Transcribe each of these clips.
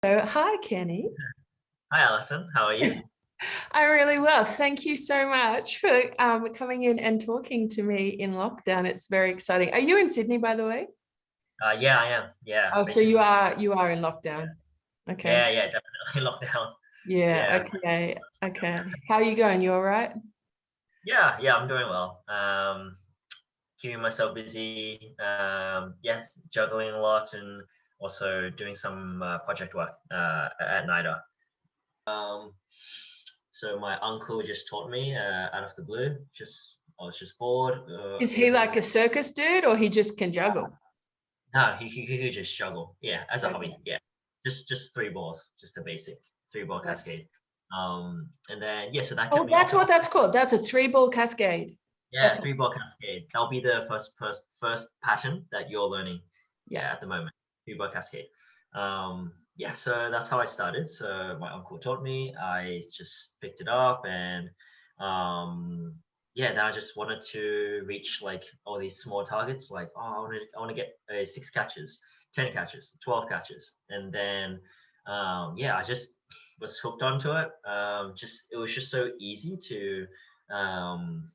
So, hi, Kenny. Hi, Alison. How are you? I'm really well. Thank you so much for coming in and talking to me in lockdown. It's very exciting. Are you in Sydney, by the way? Yeah, I am. Yeah, Oh, so you basically. are in lockdown. Okay. Yeah, definitely lockdown. Yeah. Yeah, Okay. Okay. How are you going? You all right? yeah. I'm doing well. Keeping myself busy. Yes, juggling a lot and also doing some project work at NIDA. Um, so my uncle just taught me out of the blue. I was just bored. Is he Listening to. like a circus dude or he just can juggle? No, he could just juggle. Yeah, as a Okay. hobby. Yeah, just three balls, just a basic three ball Right. cascade. And then yeah, so that kept Oh, me that's what occupied. that's called. That's a three-ball cascade. Yeah, That's three ball cascade. That'll be the first pattern that you're learning. yeah. Yeah, at the moment, three ball cascade. Yeah, so that's how I started. So my uncle taught me. I just picked it up and um, yeah, then I just wanted to reach like all these small targets. Like, oh, I want to get 6 catches, 10 catches, 12 catches, and then yeah, I just was hooked onto it. Just it was just so easy to um,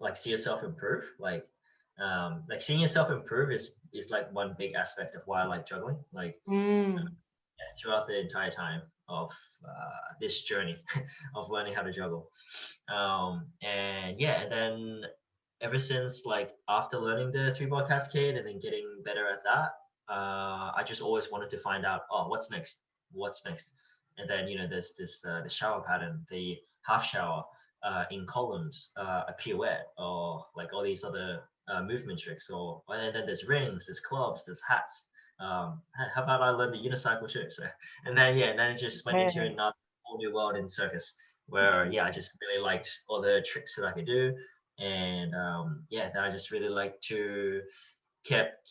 like see yourself improve. Like seeing yourself improve is like one big aspect of why I like juggling. Like Mm. yeah, throughout the entire time of this journey of learning how to juggle. And yeah, and then ever since like after learning the three ball cascade and then getting better at that, I just always wanted to find out, oh, what's next? What's next? And then there's this the shower pattern, the half shower, in columns, a pirouette, or like all these other movement tricks, or and then there's rings, there's clubs, there's hats. How about I learn the unicycle too? So, and then yeah, and then it just went into Okay. another whole new world in circus, where yeah, I just really liked all the tricks that I could do, and yeah, then I just really liked to kept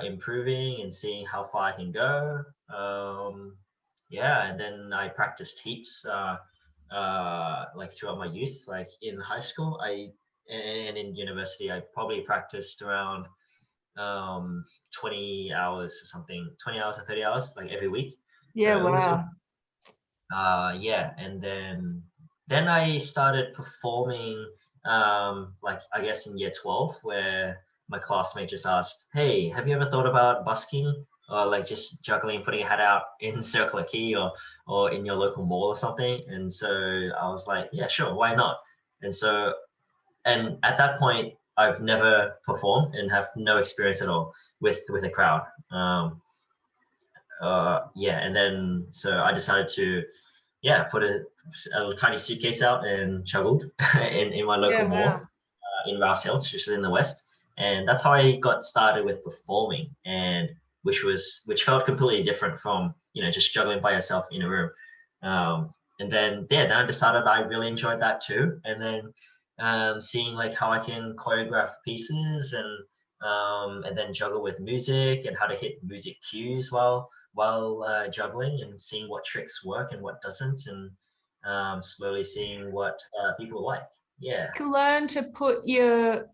improving and seeing how far I can go. Yeah, and then I practiced heaps, like throughout my youth, like in high school, and in university, I probably practiced around 20 hours or something, 20 hours or 30 hours like every week. So Yeah, it was wow. yeah, and then I started performing, like I guess in year 12, where my classmate just asked, hey, have you ever thought about busking or like just juggling, putting a hat out in Circular Quay or in your local mall or something? And so I was like, yeah, sure, why not? And so and at that point I've never performed and have no experience at all with a crowd. Yeah, and then so I decided to yeah put a tiny suitcase out and juggled in my Yeah, local mall wow. in Rouse Hill, which is in the west, and that's how I got started with performing, and which felt completely different from just juggling by yourself in a room. And then yeah, then I decided I really enjoyed that too, and then seeing like how I can choreograph pieces and then juggle with music and how to hit music cues while juggling and seeing what tricks work and what doesn't, and slowly seeing what people like. Yeah. Learn to put your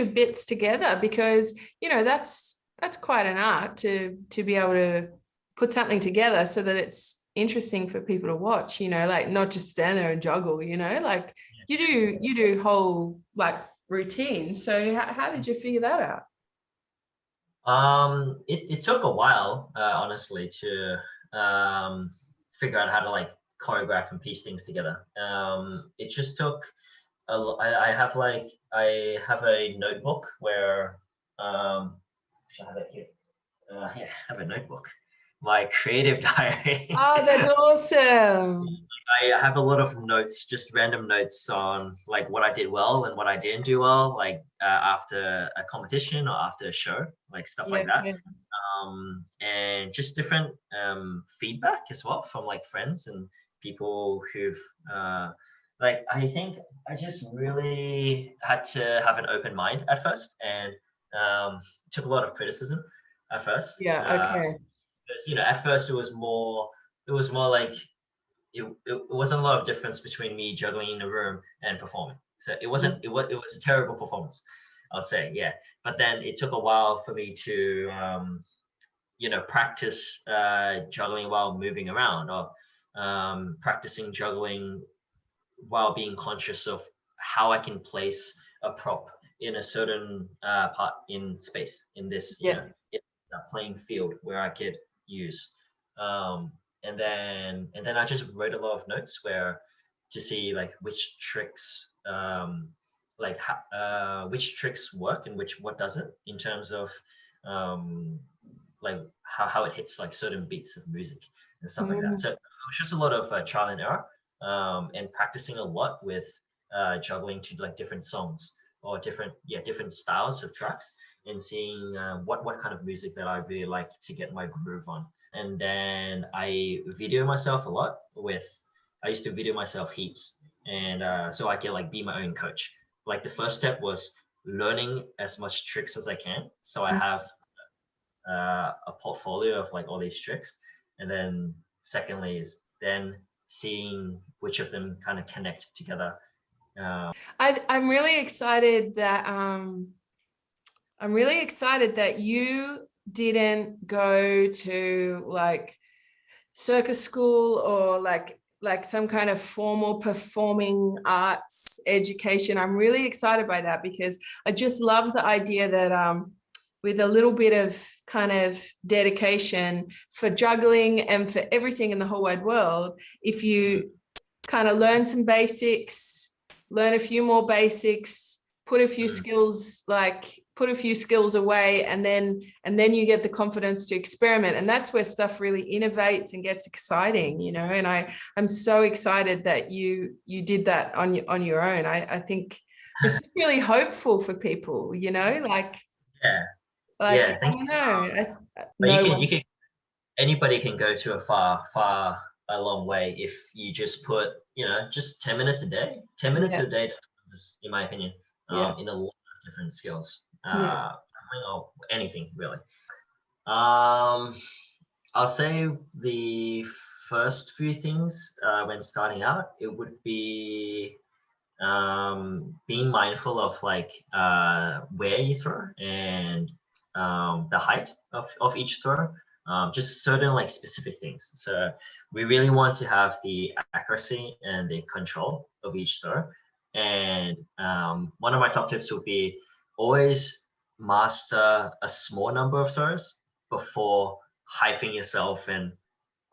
bits together because that's quite an art to be able to put something together so that it's interesting for people to watch, like not just stand there and juggle, like you do whole like routines. So how did you figure that out? It took a while, honestly, to figure out how to like choreograph and piece things together. It just took I have a notebook where I have it here. Yeah, I have a notebook, my creative diary. Oh, that's awesome. I have a lot of notes, just random notes on like what I did well and what I didn't do well, like after a competition or after a show, like stuff Yeah, like that. yeah. And just different feedback as well from like friends and people who've like I think I just really had to have an open mind at first, and took a lot of criticism at first. Yeah, okay. Because at first it was more like it wasn't a lot of difference between me juggling in the room and performing. So it was a terrible performance, I'd say, yeah. But then it took a while for me to practice juggling while moving around, or practicing juggling while being conscious of how I can place a prop in a certain part in space, in this, Yeah. in a playing field where I could use. Um, and then I just wrote a lot of notes where to see like which tricks which tricks work and what doesn't, in terms of like how it hits like certain beats of music and stuff like that. So it was just a lot of trial and error, and practicing a lot with juggling to like different songs or different styles of tracks, and seeing what kind of music that I really like to get my groove on. And then I video myself a lot with. I used to video myself heaps, and so I can like be my own coach. Like the first step was learning as much tricks as I can, so I have a portfolio of like all these tricks. And then secondly is then seeing which of them kind of connect together. I'm really excited that you didn't go to like circus school or like some kind of formal performing arts education. I'm really excited by that, because I just love the idea that with a little bit of kind of dedication for juggling and for everything in the whole wide world, if you kind of learn some basics, learn a few more basics, put a few skills away, and then you get the confidence to experiment. And that's where stuff really innovates and gets exciting, and I'm so excited that you did that on your own. I think it's really hopeful for people, like Yeah, I thank don't you. know. But you can anybody can go to a long way if you just put just 10 minutes a day. 10 minutes a day, in my opinion, in a lot of different skills, or anything really. I'll say the first few things when starting out, it would be being mindful of like where you throw, and the height of each throw, just certain like specific things. So we really want to have the accuracy and the control of each throw. And one of my top tips would be always master a small number of throws before hyping yourself and,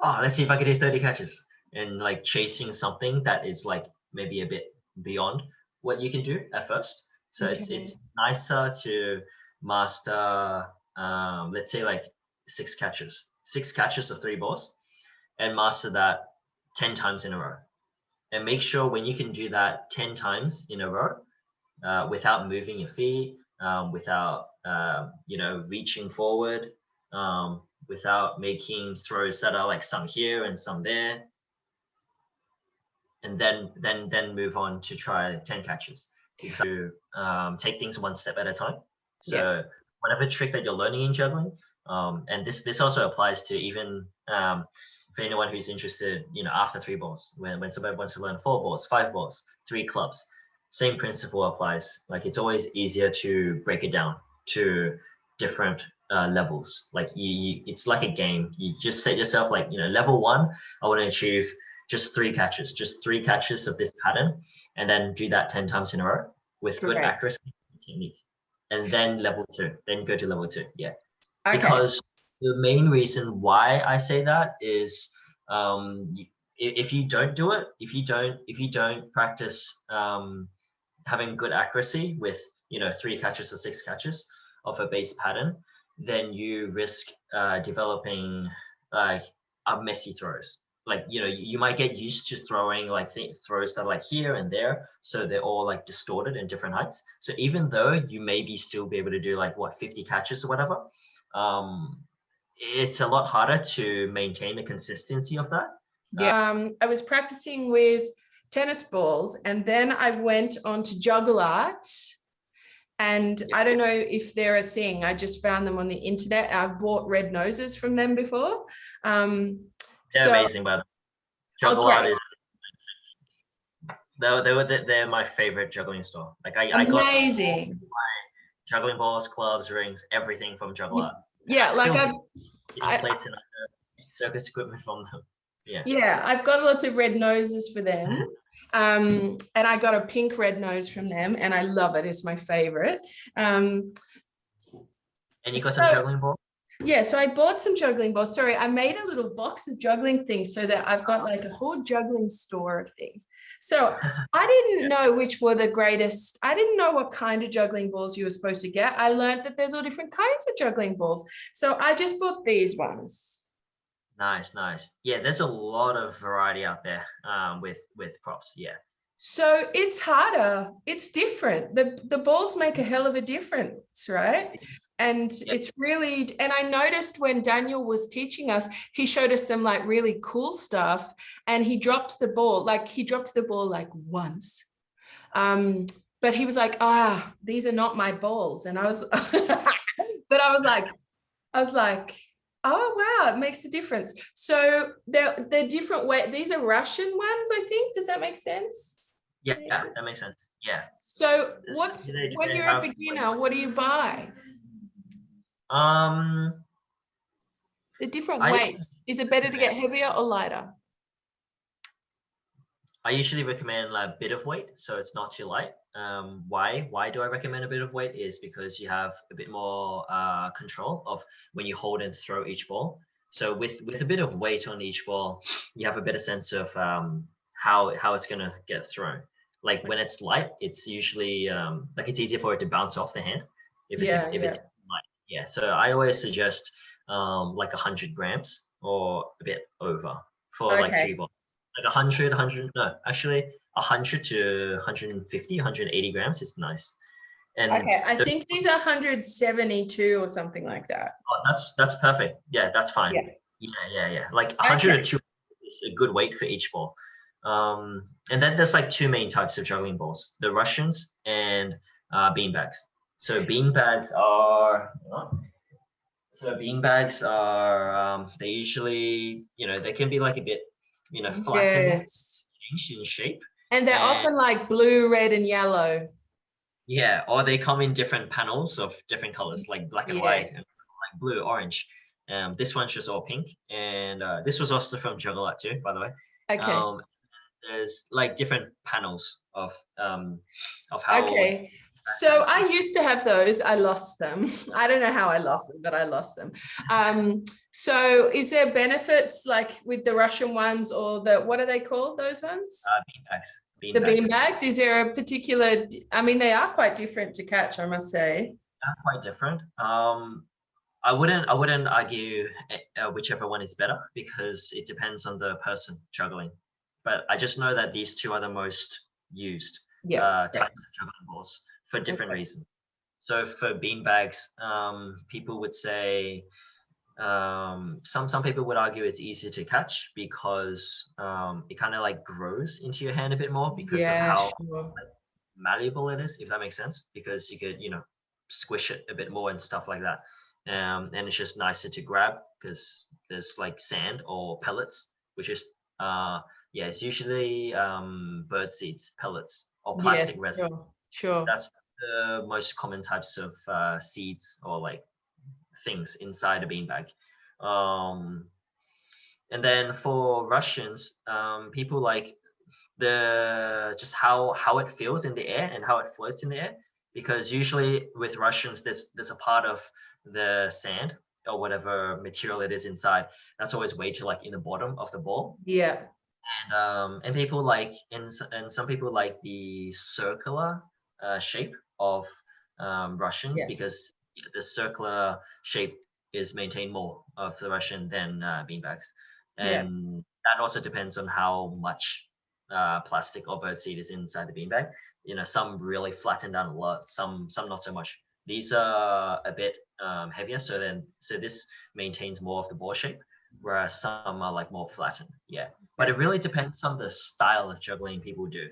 oh, let's see if I can do 30 catches, and like chasing something that is like maybe a bit beyond what you can do at first. So it's nicer to master, let's say like six catches of three balls, and master that 10 times in a row. And make sure when you can do that 10 times in a row, without moving your feet, without reaching forward, without making throws that are like some here and some there, and then move on to try 10 catches. Because take things one step at a time. So whatever trick that you're learning in juggling, and this also applies to even for anyone who's interested, after three balls, when somebody wants to learn 4 balls, 5 balls, 3 clubs, same principle applies. Like it's always easier to break it down to different levels. Like it's like a game. You just set yourself like, level 1, I want to achieve just 3 catches of this pattern, and then do that 10 times in a row with good accuracy and technique. And then level 2, then go to level 2. Yeah. Okay. Because the main reason why I say that is if you don't do it, if you don't practice having good accuracy with 3 catches or 6 catches of a base pattern, then you risk developing like messy throws. Like you might get used to throwing like throws that are like here and there, so they're all like distorted in different heights. So even though you maybe still be able to do like 50 catches or whatever, it's a lot harder to maintain the consistency of that. I was practicing with tennis balls, and then I went on to juggle art. And I don't know if they're a thing. I just found them on the internet. I've bought red noses from them before. They're amazing, but juggle art is they're my favorite juggling store. Like I got my juggling balls, clubs, rings, everything from juggle art. Yeah, like getting plates and other circus equipment from them. Yeah. Yeah, I've got lots of red noses for them. And I got a pink red nose from them, and I love it. It's my favorite. And you got some So, juggling balls? yeah, so I bought some juggling balls. Sorry, I made a little box of juggling things so that I've got like a whole juggling store of things. So I didn't know which were the greatest. I didn't know what kind of juggling balls you were supposed to get. I learned that there's all different kinds of juggling balls. So I just bought these ones. Nice, nice. Yeah, there's a lot of variety out there with props. Yeah. So it's harder. It's different. The balls make a hell of a difference, right? And Yep. it's really, and I noticed when Daniel was teaching us, he showed us some like really cool stuff, and he dropped the ball like once. But he was like, these are not my balls. And I was, but I was like, oh wow, it makes a difference. So they're different way. These are Russian ones, I think. Does that make sense? Yeah, that makes sense. Yeah. So They when you're a beginner, what do you buy? The different weights. Is it better to get heavier or lighter? I usually recommend like a bit of weight, so it's not too light. Why do I recommend a bit of weight? Is because you have a bit more control of when you hold and throw each ball. So with a bit of weight on each ball, you have a better sense of how it's gonna get thrown. Like when it's light, it's usually like it's easier for it to bounce off the hand if it's light. Yeah. So I always suggest like 100 grams or a bit over for like 3 balls. Like 100, no, actually 100 to 150, 180 grams is nice. And okay, I think these are 172 or something like that. oh, that's perfect. Yeah, that's fine. Yeah. Like 100 to 200 is a good weight for each ball. And then there's like 2 main types of juggling balls: the Russians and beanbags. So beanbags are they usually, they can be like a bit, flattened, changed in shape. And they're often like blue, red, and yellow. Yeah, or they come in different panels of different colors, like black and white, and like blue, orange. This one's just all pink, and this was also from Juggle too, by the way. Okay. There's like different panels of how. Okay. So I used to have those. I lost them. I don't know how I lost them, but I lost them. So is there benefits like with the Russian ones, or what are they called, those ones? Beanbags. The beanbags. Is there a particular, I mean, they are quite different to catch, I must say. They're quite different. I wouldn't argue whichever one is better, because it depends on the person juggling. But I just know that these two are the most used types of juggling balls for different reasons. So for beanbags, people would say, some people would argue it's easier to catch because it kind of like grows into your hand a bit more because of how like, malleable it is, if that makes sense, because you could squish it a bit more and stuff like that. And it's just nicer to grab because there's like sand or pellets, which is it's usually bird seeds, pellets, or plastic resin. Sure. That's the most common types of seeds or like things inside a beanbag. And then for Russians, people like just how it feels in the air and how it floats in the air, because usually with Russians there's a part of the sand or whatever material it is inside that's always way to like in the bottom of the ball. And people like and some people like the circular shape of Russians because the circular shape is maintained more of the Russian than beanbags, and that also depends on how much plastic or birdseed is inside the beanbag. Some really flatten down a lot, some not so much. These are a bit heavier, so this maintains more of the ball shape, whereas some are like more flattened. But it really depends on the style of juggling people do.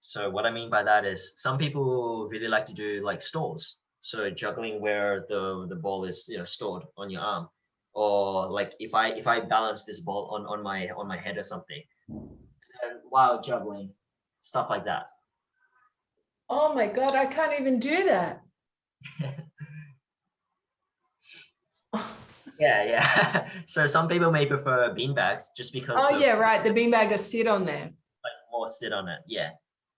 So what I mean by that is some people really like to do like stores. So juggling where the ball is stored on your arm, or like if I balance this ball on my head or something, and while juggling, stuff like that. Oh my God, I can't even do that. Yeah. So some people may prefer beanbags just because Oh of yeah, right. The beanbag will sit on there. like more sit on it. Yeah.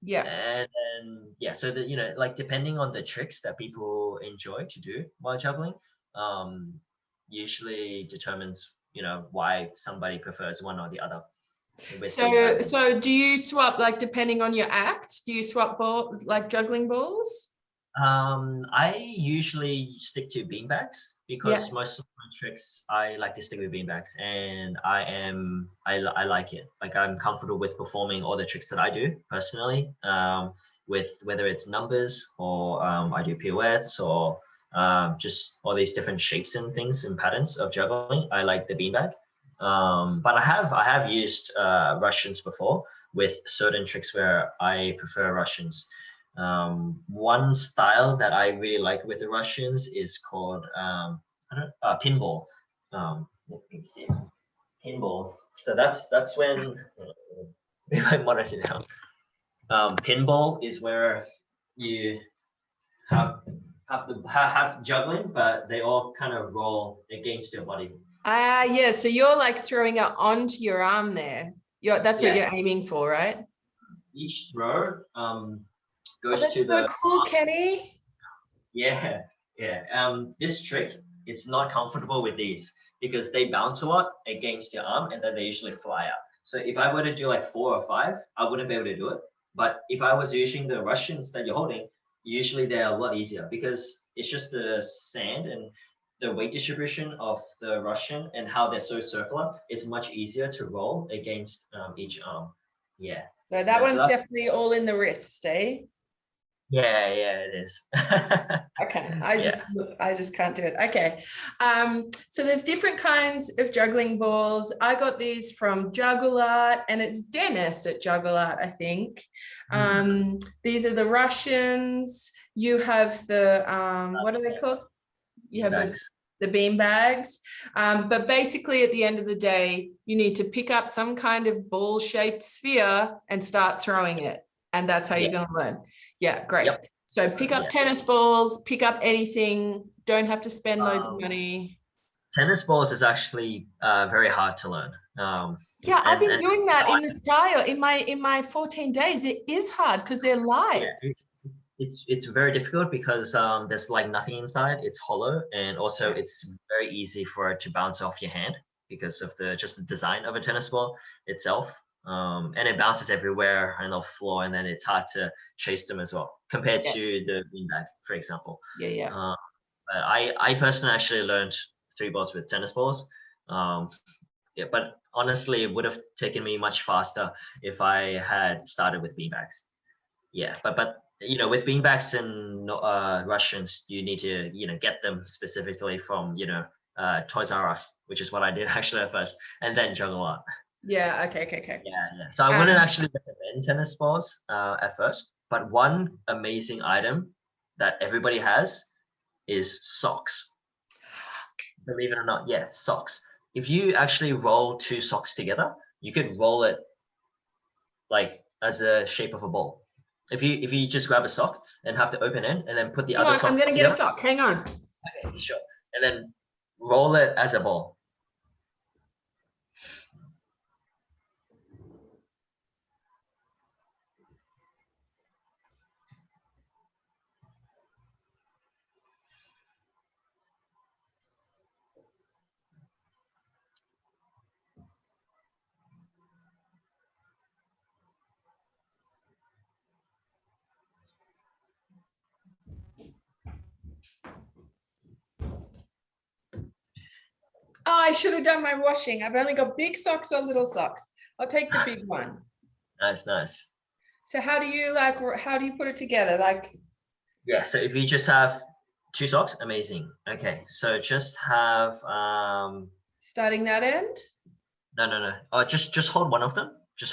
Yeah. And then yeah, so that like depending on the tricks that people enjoy to do while juggling, um, usually determines why somebody prefers one or the other with So beanbagging. so do you swap like depending on your act? Do you swap ball like juggling balls? I usually stick to beanbags Yeah. because most of my tricks I like to stick with beanbags, and I like it. Like I'm comfortable with performing all the tricks that I do personally, with whether it's numbers or I do pirouettes or just all these different shapes and things and patterns of juggling. I like the beanbag. But I have used Russians before with certain tricks where I prefer Russians. One style that I really like with the Russians is called pinball. Let me see, pinball. So that's when I monitor it down. Pinball is where you have have juggling, but they all kind of roll against your body. Yeah. So you're like throwing it onto your arm there. That's what Yeah, you're aiming for, right? each throw Oh, goes that's to so the cool, Kenny. yeah, yeah. This trick, it's not comfortable with these because they bounce a lot against your arm and then they usually fly out. So if I were to do like 4 or 5, I wouldn't be able to do it. But if I was using the Russians that you're holding, usually they're a lot easier because it's just the sand and the weight distribution of the Russian and how they're so circular. It's much easier to roll against each arm. Yeah. So And that then so one's that, definitely all in the wrist, eh? yeah, it is. Okay, Yeah. I just can't do it. Okay. So there's different kinds of juggling balls. I got these from Juggle Art, and it's Dennis at Juggle Art, I think. These are the Russians. You have the what are they called? You have Beanbags. the bean bags. But basically at the end of the day, you need to pick up some kind of ball shaped sphere and start throwing it. And that's how Yeah. you're going to learn. Yeah, great. Yep. So pick up Yeah. tennis balls, pick up anything, don't have to spend loads of Um, money. Tennis balls is actually very hard to learn. Yeah, I've been And doing that in the trial in my 14 days. It is hard because they're yeah, light. it's very difficult because there's like nothing inside. It's hollow, and also it's very easy for it to bounce off your hand because of the design of a tennis ball itself. And it bounces everywhere on the floor, and then it's hard to chase them as well compared Yeah, to the beanbag, for example. yeah. Uh, but I personally actually learned three balls with tennis balls. Um, yeah, but honestly, it would have taken me much faster if I had started with beanbags. Yeah, but with beanbags and Russians, you need to get them specifically from Toys R Us, which is what I did actually at first, and then Juggle Art. Yeah, okay. Yeah. So I wouldn't Um, actually recommend tennis balls at first, but one amazing item that everybody has is socks. Believe it or not, yeah, socks. If you actually roll two socks together, you could roll it like as a shape of a ball. If you just grab a sock and have the open end and then put the hang other on, I'm sock gonna get a together, sock. Hang on. okay, sure, and then roll it as a ball. Oh, I should have done my washing. I've only got big socks or little socks. I'll take the big one. Nice. So how do you put it together? Like, Yeah. So if you just have two socks, amazing. Okay. So just have starting that end? no. Just hold one of them. Just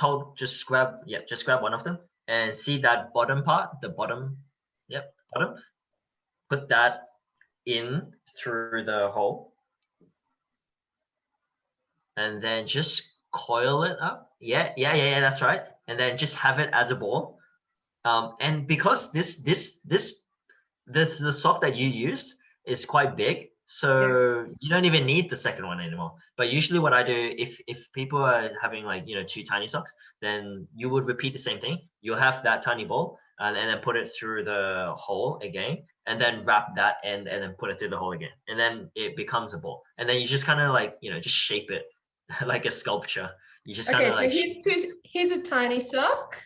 grab one of them and see that bottom part, the bottom. Yep, bottom. Put that in through the hole and then just coil it up. Yeah, that's right. And then just have it as a ball. And because the sock that you used is quite big, So you don't even need the second one anymore. But usually what I do, if people are having like, you know, two tiny socks, then you would repeat the same thing. You'll have that tiny ball and then put it through the hole again, and then wrap that end and then put it through the hole again. And then it becomes a ball. And then you just kind of like, you know, just shape it like a sculpture. You just kind Okay, of so like, here's a tiny sock,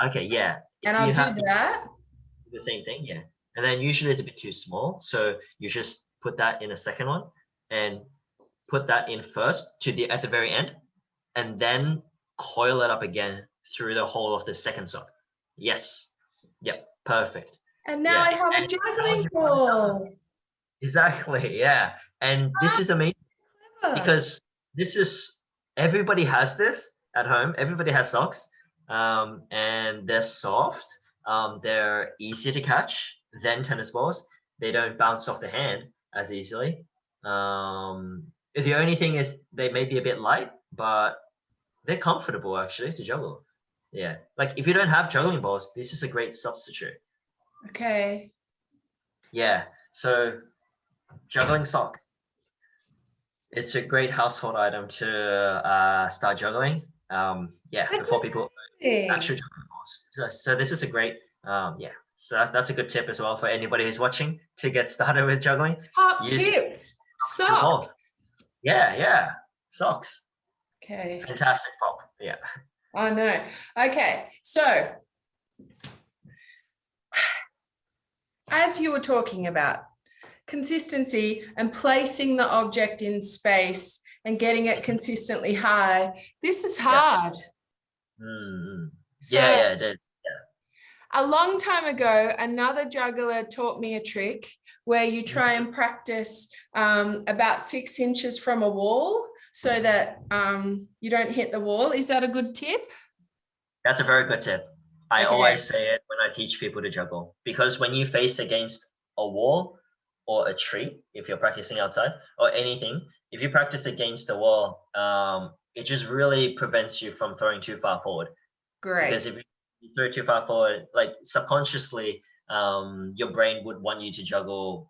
okay, yeah. and I'll You do have that. the same thing, yeah. And then usually it's a bit too small. So you just put that in a second one and put that in first to the at the very end, and then coil it up again through the whole of the second sock. Yes. Yep. Perfect. And now Yeah. I have a And now juggling you've got it done. ball. Exactly. Yeah. And this is amazing Ah, because this is everybody has this at home. Everybody has socks, and they're soft. They're easier to catch than tennis balls. They don't bounce off the hand as easily. The only thing is they may be a bit light, but they're comfortable actually to juggle. Yeah, like if you don't have juggling balls, this is a great substitute. okay. Yeah, so juggling socks. It's a great household item to start juggling. Yeah, That's before people actual amazing. juggling balls. So this is a great, yeah. So that's a good tip as well for anybody who's watching to get started with juggling. Top Use tips. your balls. Socks. Yeah, yeah. Socks. Okay. Fantastic pop. Yeah. I know. Okay. So as you were talking about consistency and placing the object in space and getting it consistently high, this is Yeah. hard. Mm-hmm. So Yeah, yeah, it did. a long time ago, another juggler taught me a trick where you try and practice about 6 inches from a wall so that you don't hit the wall. Is that a good tip? That's a very good tip. I Okay, always say it when I teach people to juggle because when you face against a wall or a tree, if you're practicing outside or anything, if you practice against the wall, it just really prevents you from throwing too far forward. Because great. if you throw too far forward, like subconsciously, your brain would want you to juggle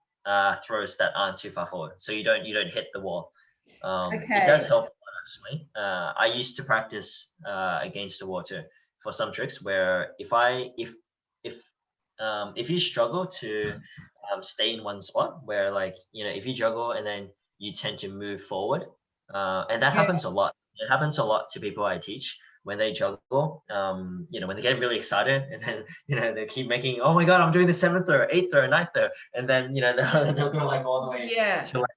throws that aren't too far forward, so you don't hit the wall. It does Okay, help a lot, actually. I used to practice against the wall too for some tricks where if you struggle to stay in one spot where like if you juggle and then you tend to move forward, and that yeah, happens a lot. It happens a lot to people I teach when they juggle, when they get really excited and then, they keep making, oh my God, I'm doing the seventh throw, eighth throw, ninth throw. And then, they'll go like all the way yeah. to like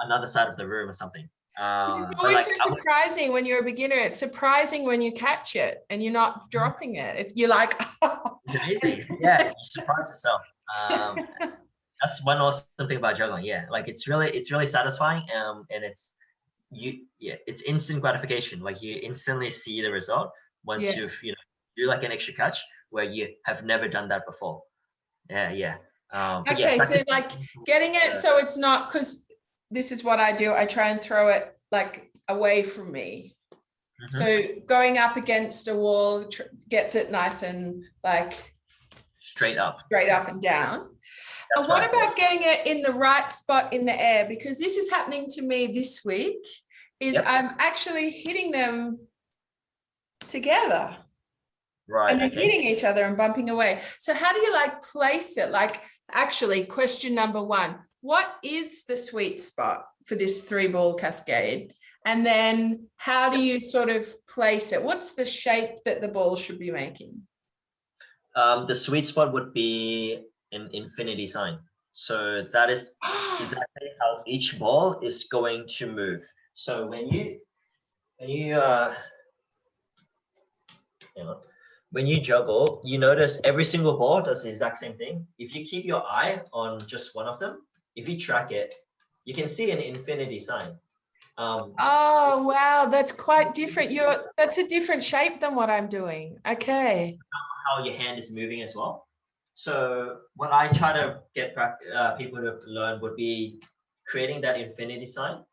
another side of the room or something. It's But always so like, I would, surprising when you're a beginner. It's surprising when you catch it and you're not dropping it. You're like, oh. it's amazing. Yeah, you surprise yourself. That's one awesome thing about juggling. Yeah, like it's really satisfying. And it's instant gratification. Like you instantly see the result once Yeah. you've do like an extra catch where you have never done that before. Yeah, yeah. But yeah, Okay, so practice. like getting it so it's not, because this is what I do. I try and throw it like away from me. So going up against a wall gets it nice and like Straight up. and down. That's And what right. about getting it in the right spot in the air? Because this is happening to me this week, is Yep. I'm actually hitting them together. Right. And they're Okay. hitting each other and bumping away. So how do you like place it? Like actually question number 1, what is the sweet spot for this 3-ball cascade? And then how do you sort of place it? What's the shape that the ball should be making? The sweet spot would be an infinity sign. So that is exactly how each ball is going to move. So when you when you juggle, you notice every single ball does the exact same thing. If you keep your eye on just one of them, if you track it, you can see an infinity sign. Oh, wow. That's quite different. That's a different shape than what I'm doing. Okay. How your hand is moving as well. So what I try to get people to learn would be creating that infinity sign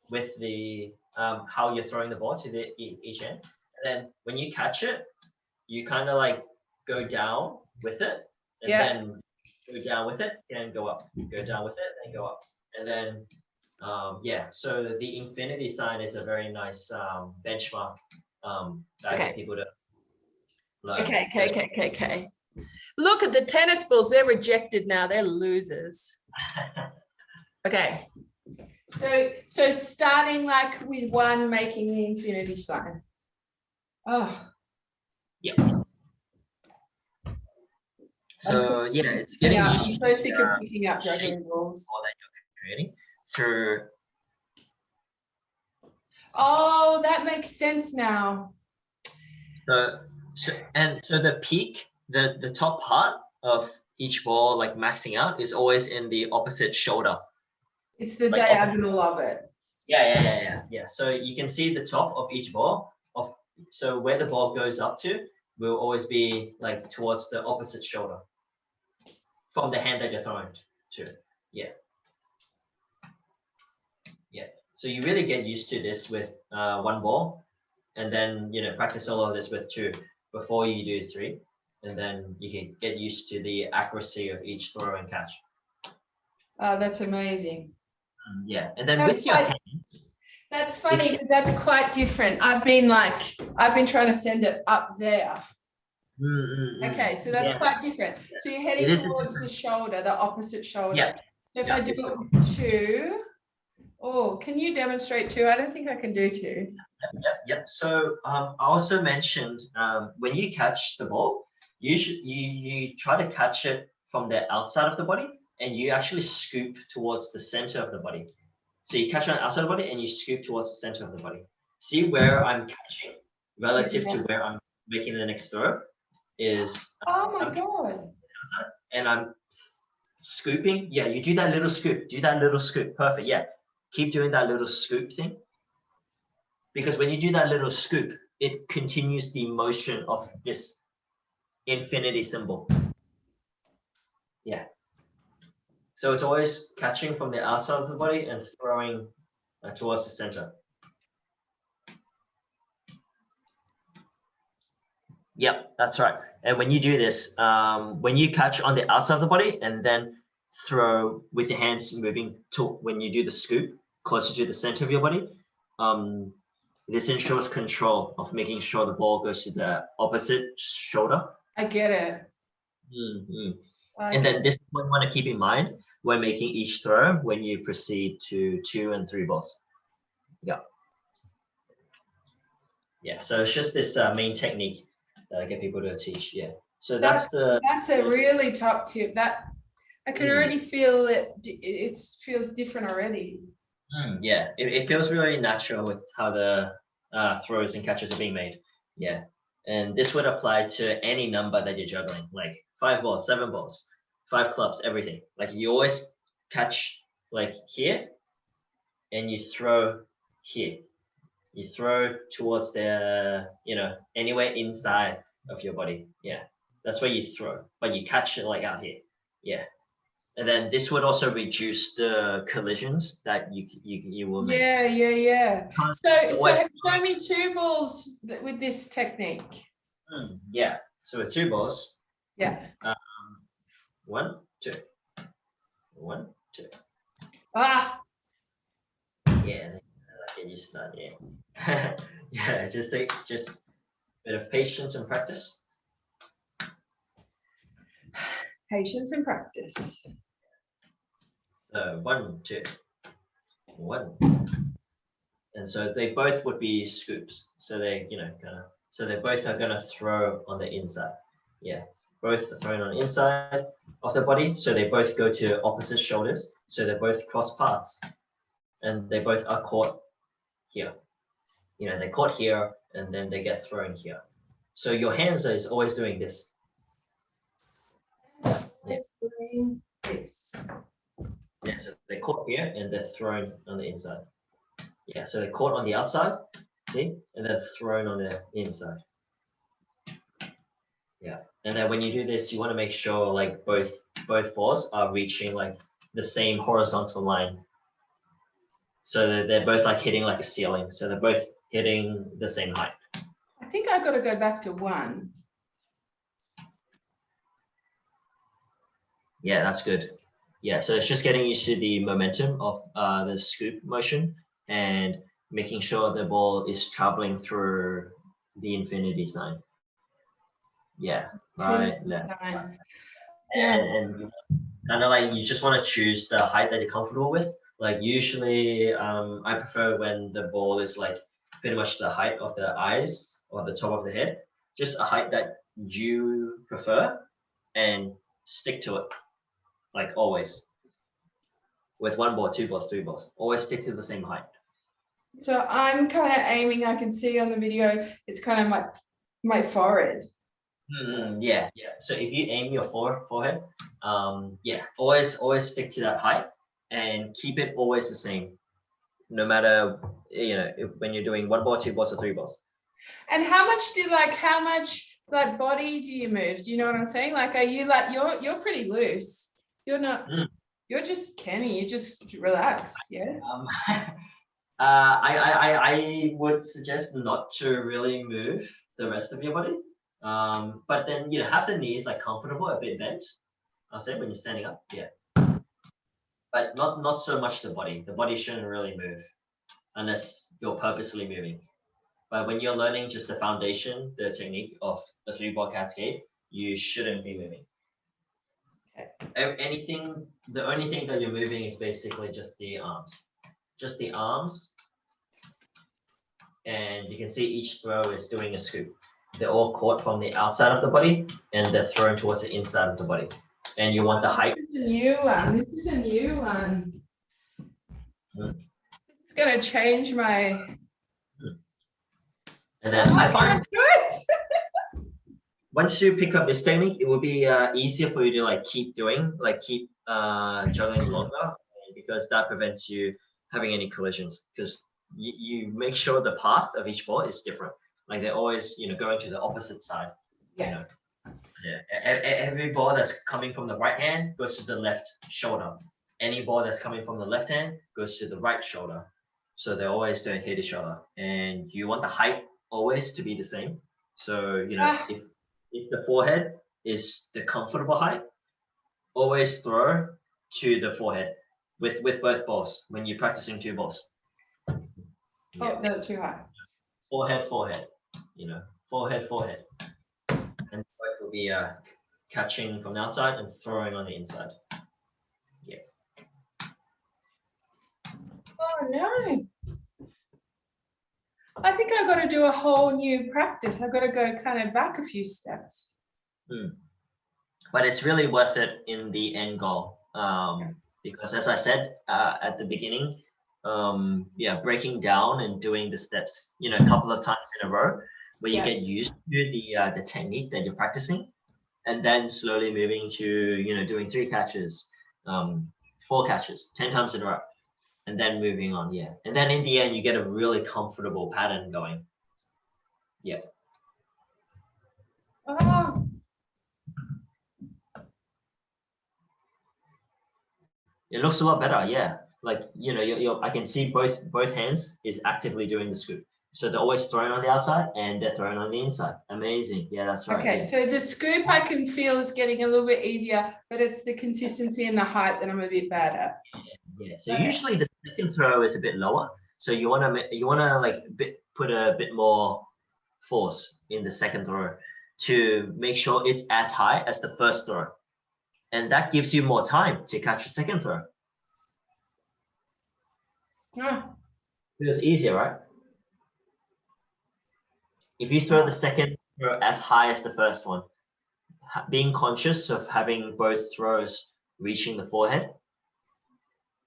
with the how you're throwing the ball to the each end. And then when you catch it, you kind of like go down with it and Yeah. then go down with it and go up, go down with it and go up. And then, yeah, so the infinity sign is a very nice benchmark that I get people to learn. Okay. Look at the tennis balls. They're rejected now. They're losers. Okay. So starting like with one, making the infinity sign. Oh. Yep. So yeah, it's getting used I'm so sick of picking up juggling balls. All that you're creating. So oh, that makes sense now. so the peak, the top part of each ball, like maxing out, is always in the opposite shoulder. It's the diagonal of it. Yeah. So you can see the top of each ball. So where the ball goes up to will always be like towards the opposite shoulder from the hand that you're throwing to. Yeah. So you really get used to this with one ball, and then practice all of this with two before you do three, and then you can get used to the accuracy of each throw and catch. Oh, that's amazing. Yeah, and then with your hand. That's funny because that's quite different. I've been trying to send it up there. Okay, so that's quite different. So you're heading towards the shoulder, the opposite shoulder. Yeah. So if I do two, can you demonstrate two? I don't think I can do two. Yep. So I also mentioned when you catch the ball, you try to catch it from the outside of the body, and you actually scoop towards the center of the body. So you catch on the outside of the body and you scoop towards the center of the body. See where I'm catching relative to where I'm making the next throw is. Oh my God. And I'm scooping. Yeah, you do that little scoop. Do that little scoop. Perfect. Yeah. Keep doing that little scoop thing. Because when you do that little scoop, it continues the motion of this infinity symbol. Yeah. So it's always catching from the outside of the body and throwing towards the center. Yep, that's right. And when you do this, when you catch on the outside of the body and then throw with your hands moving to when you do the scoop closer to the center of your body, this ensures control of making sure the ball goes to the opposite shoulder. I get it. And then this is what you want to keep in mind when making each throw when you proceed to 2 and 3 balls. Yeah. So it's just this main technique that I get people to teach. Yeah. So that's a really top tip. That I can already feel it. It feels different already. Yeah. It feels really natural with how the throws and catches are being made. Yeah. And this would apply to any number that you're juggling, like 5 balls, 7 balls, 5 clubs, everything. Like you always catch like here and you throw here. You throw towards the, anywhere inside of your body. Yeah. That's where you throw, but you catch it like out here. Yeah. And then this would also reduce the collisions that you will make. Yeah. So show me 2 balls with this technique. Yeah. So with 2 balls. Yeah. 1, 2. 1, 2. Ah. Yeah. Get used to that. Yeah. Yeah. Just a bit of patience and practice. Patience and practice. So 1, 2, 1. And so they both would be scoops. So they, so they both are gonna throw on the inside. Yeah. Both are thrown on the inside of the body. So they both go to opposite shoulders. So they both cross paths. And they both are caught here. They're caught here and then they get thrown here. So your hands is always doing this. Doing this. Yeah, so they're caught here and they're thrown on the inside. Yeah, so they're caught on the outside, see, and they're thrown on the inside. Yeah, and then when you do this, you want to make sure like both balls are reaching like the same horizontal line. So they're both like hitting like a ceiling. So they're both hitting the same height. I think I've got to go back to 1. Yeah, Yeah, that's good. Yeah, so it's just getting used to the momentum of the scoop motion and making sure the ball is traveling through the infinity sign. Yeah, right, left. Sign. Yeah. And kind of like you just want to choose the height that you're comfortable with. Like usually, I prefer when the ball is like pretty much the height of the eyes or the top of the head, just a height that you prefer, and stick to it, like always. With one ball, two balls, three balls, always stick to the same height. So I'm kind of aiming, I can see on the video, it's kind of my forehead. Yeah. So if you aim your forehead, yeah, always stick to that height and keep it always the same, no matter when you're doing one ball, two balls, or three balls. And how much body do you move? Do you know what I'm saying? Like, are you like you're pretty loose? You're not. You're just Kenny. You're just relaxed. Yeah. I would suggest not to really move the rest of your body. But then have the knees like comfortable, a bit bent. I'll say when you're standing up, yeah. But not so much the body. The body shouldn't really move unless you're purposely moving. But when you're learning just the foundation, the technique of the 3-ball cascade, you shouldn't be moving. Okay. The only thing that you're moving is basically just the arms. Just the arms. And you can see each throw is doing a scoop. They're all caught from the outside of the body and they're thrown towards the inside of the body. And you want the height. This is a new one. This is a new one. It's gonna change my. And then I find it. once you pick up this technique, it will be easier for you to keep juggling longer, because that prevents you having any collisions, because you make sure the path of each ball is different. Like they're always going to the opposite side. Yeah. Every ball that's coming from the right hand goes to the left shoulder. Any ball that's coming from the left hand goes to the right shoulder. So they always don't hit each other, and you want the height always to be the same. So if the forehead is the comfortable height, always throw to the forehead with both balls when you're practicing 2 balls. Oh, no, too high. Forehead, forehead. Forehead. And both will be catching from the outside and throwing on the inside. Yeah. Oh no. I think I've got to do a whole new practice. I've got to go kind of back a few steps. But it's really worth it in the end goal. Because as I said at the beginning, breaking down and doing the steps, a couple of times in a row, where you get used to the technique that you're practicing, and then slowly moving to doing 3 catches, 4 catches, 10 times in a row, and then moving on. And then in the end you get a really comfortable pattern going. Oh. It looks a lot better. I can see both hands is actively doing the scoop. So they're always thrown on the outside and they're thrown on the inside. Amazing. Yeah, that's right. Okay, so the scoop I can feel is getting a little bit easier, but it's the consistency and the height that I'm a bit bad at. So usually the second throw is a bit lower. So you want to put a bit more force in the second throw to make sure it's as high as the first throw. And that gives you more time to catch a second throw. It was easier, right? If you throw the second throw as high as the first one, being conscious of having both throws reaching the forehead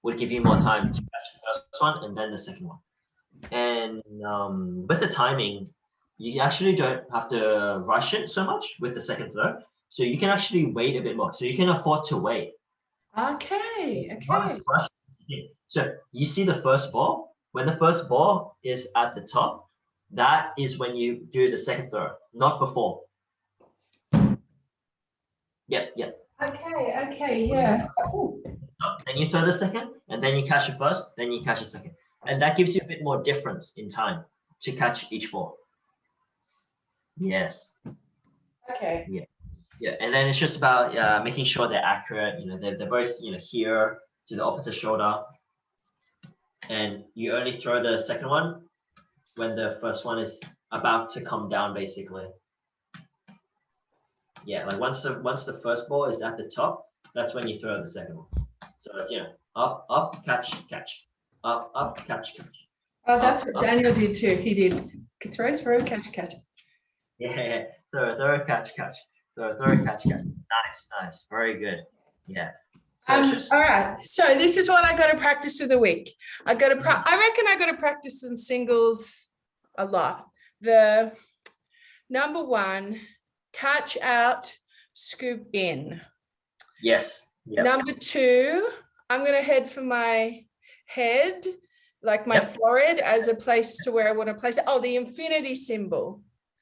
would give you more time to catch the first one and then the second one. And with the timing, you actually don't have to rush it so much with the second throw. So you can actually wait a bit more. So you can afford to wait. Okay. So you see the first ball? When the first ball is at the top, that is when you do the second throw, not before. Yep. Okay, yeah. Then you throw the second, and then you catch the first, then you catch the second. And that gives you a bit more difference in time to catch each ball. Yes. Okay. Yeah. Yeah, and then it's just about making sure they're accurate. They're both here to the opposite shoulder, and you only throw the second one when the first one is about to come down, basically. Yeah, like once the first ball is at the top, that's when you throw the second one. So it's up, catch, up, catch. Oh, that's Up, what Daniel did too. He did throw, catch. Yeah, throw, catch, throw, catch. Nice, very good. Yeah. So it's just all right. So this is what I got to practice through the week. I reckon I got to practice in singles a lot. The number one, catch out, scoop in. yes. Yep. Number two, I'm going to head for my head, like my forehead, as a place to where I want to place it. Oh, the infinity symbol.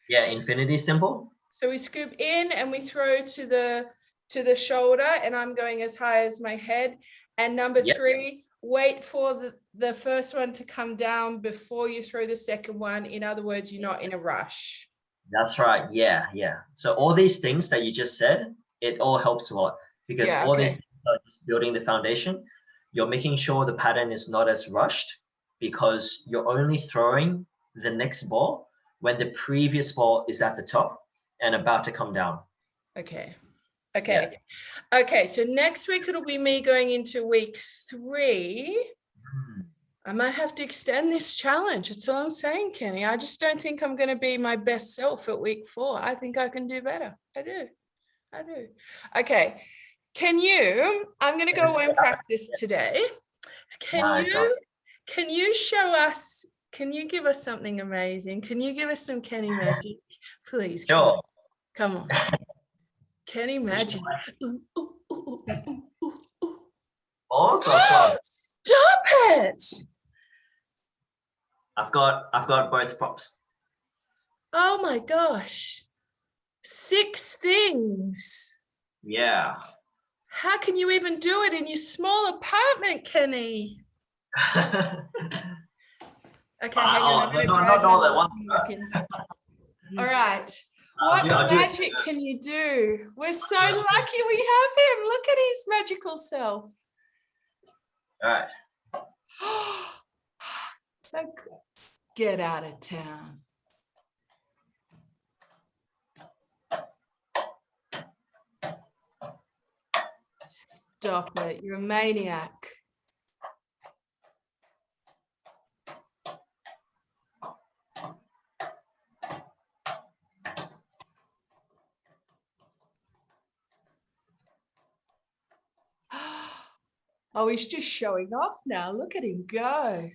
Yeah, infinity symbol. So we scoop in and we throw to the shoulder, and I'm going as high as my head. And number three, wait for the first one to come down before you throw the second one. In other words, you're not in a rush. That's right. Yeah. So all these things that you just said, it all helps a lot because all these things are just building the foundation. You're making sure the pattern is not as rushed because you're only throwing the next ball when the previous ball is at the top and about to come down. Okay. So next week it'll be me going into week 3. I might have to extend this challenge. That's all I'm saying, Kenny. I just don't think I'm going to be my best self at week 4. I think I can do better. I do. Okay. I'm going to go away and practice today. Can you show us, can you give us something amazing? Can you give us some Kenny magic? Please. Sure. Come on. Kenny magic. Awesome. Stop it. I've got both props. Oh my gosh. 6 things. Yeah. How can you even do it in your small apartment, Kenny? Okay, hang on. Not all at once. All right. What magic can you do? We're so lucky we have him. Look at his magical self. All right. So get out of town. Stop it. You're a maniac. Oh, he's just showing off now. Look at him go.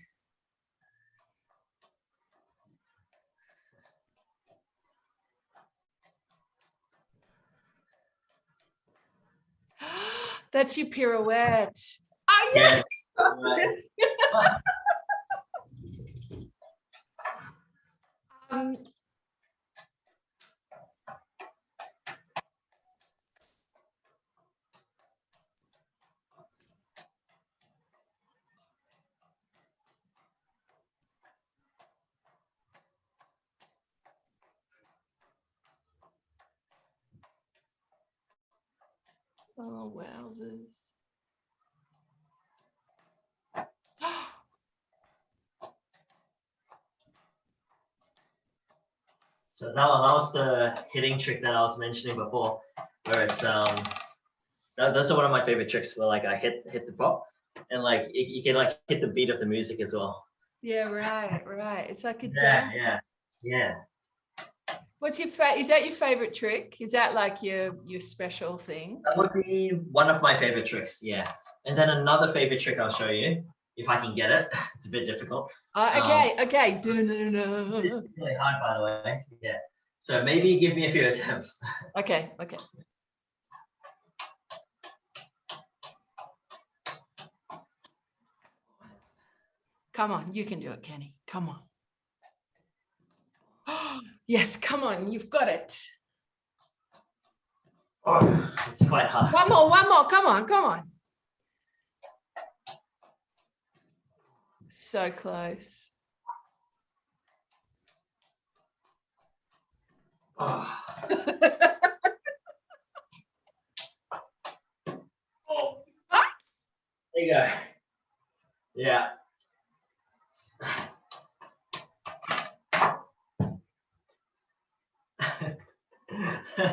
That's your pirouette. Oh, yeah. Oh, wowzers. So that was the hitting trick that I was mentioning before, where it's those are one of my favorite tricks where like I hit the prop and like you can like hit the beat of the music as well. Yeah, right. It's like a dance. Yeah. What's your is that your favorite trick? Is that like your special thing? That would be one of my favorite tricks, yeah. And then another favorite trick I'll show you if I can get it. It's a bit difficult. Okay. It's really hard, by the way. Yeah. So maybe give me a few attempts. Okay. Come on, you can do it, Kenny. Come on. Yes, come on, you've got it. Oh, it's quite hard. One more. Come on. So close. Oh.